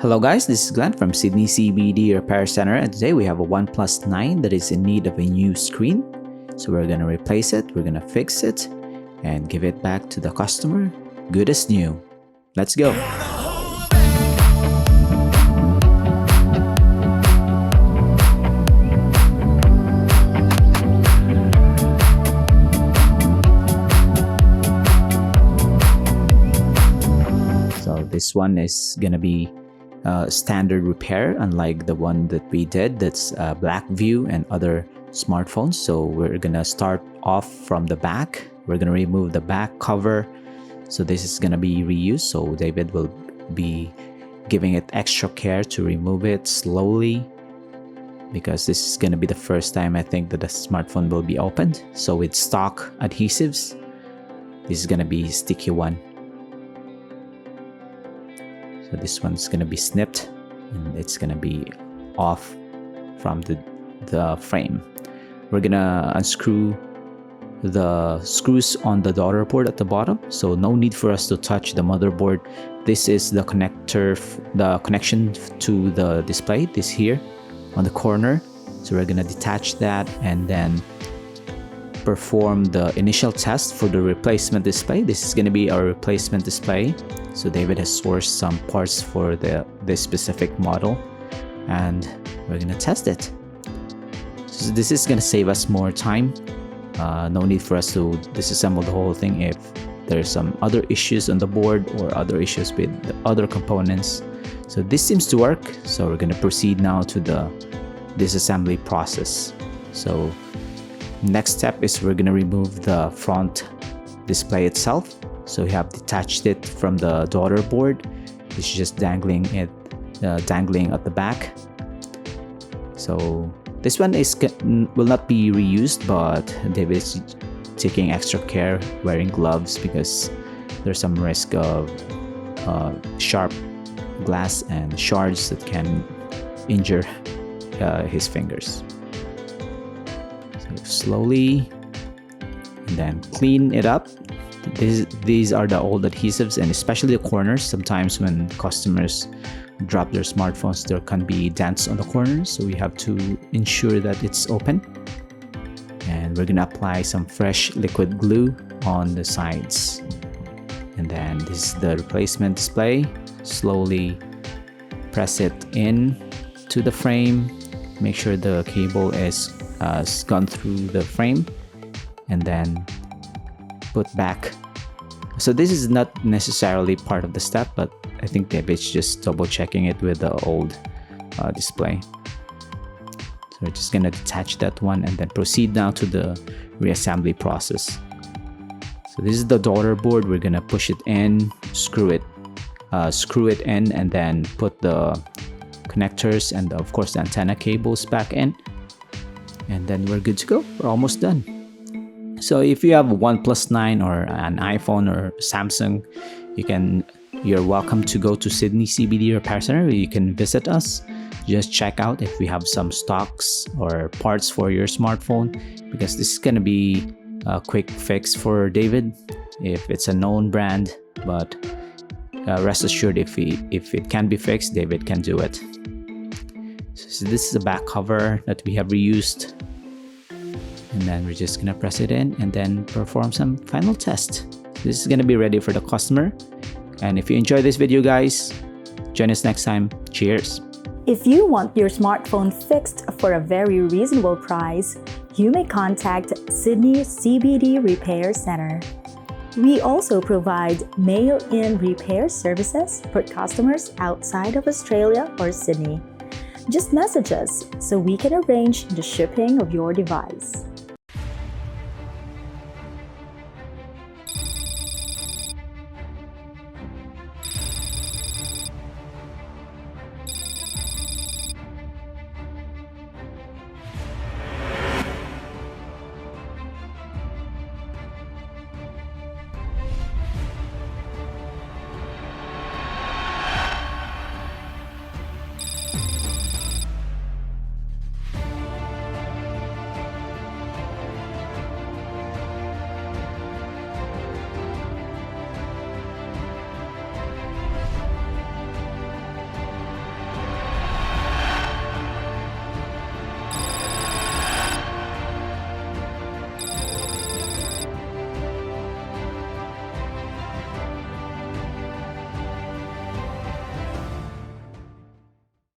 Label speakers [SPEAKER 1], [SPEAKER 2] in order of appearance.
[SPEAKER 1] Hello guys, this is Glenn from Sydney CBD Repair Center, and today we have a OnePlus 9 that is in need of a new screen. So we're going to replace it, we're going to fix it, and give it back to the customer good as new. Let's go! So this one is going to be standard repair, unlike the one that we did that's black view and other smartphones. So we're gonna start off from the back. We're gonna remove the back cover, so this is gonna be reused. So David will be giving it extra care to remove it slowly, because this is gonna be the first time I think that the smartphone will be opened. So with stock adhesives, this is gonna be a sticky one. So this one's gonna be snipped and it's gonna be off from the frame. We're gonna unscrew the screws on the daughter board at the bottom, so no need for us to touch the motherboard. This is the connector, the connection to the display, this here on the corner. So we're gonna detach that and then perform the initial test for the replacement display. This is gonna be our replacement display. So David has sourced some parts for this specific model, and we're gonna test it. So this is gonna save us more time. No need for us to disassemble the whole thing if there's some other issues on the board or other issues with the other components. So this seems to work. So we're gonna proceed now to the disassembly process. So next step is we're gonna remove the front display itself. So we have detached it from the daughter board. It's just dangling at the back. So this one will not be reused, but David is taking extra care, wearing gloves, because there's some risk of sharp glass and shards that can injure his fingers. So slowly, and then clean it up. These are the old adhesives, and especially the corners. Sometimes when customers drop their smartphones, there can be dents on the corners, so we have to ensure that it's open. And we're gonna apply some fresh liquid glue on the sides. And then this is the replacement display. Slowly press it in to the frame. Make sure the cable is gone through the frame, and then put back. So this is not necessarily part of the step, but I think David's just double checking it with the old display. So we're just gonna detach that one and then proceed now to the reassembly process. So this is the daughter board. We're gonna push it in, screw it in, and then put the connectors and of course the antenna cables back in, and then we're good to go. We're almost done. So if you have a OnePlus 9 or an iPhone or Samsung, you're welcome to go to Sydney CBD Repair Center. You can visit us. Just check out if we have some stocks or parts for your smartphone, because this is gonna be a quick fix for David if it's a known brand. But rest assured, if it can be fixed, David can do it. So this is a back cover that we have reused. And then we're just gonna press it in and then perform some final test. This is gonna be ready for the customer. And if you enjoy this video, guys, join us next time. Cheers!
[SPEAKER 2] If you want your smartphone fixed for a very reasonable price, you may contact Sydney CBD Repair Center. We also provide mail-in repair services for customers outside of Australia or Sydney. Just message us so we can arrange the shipping of your device.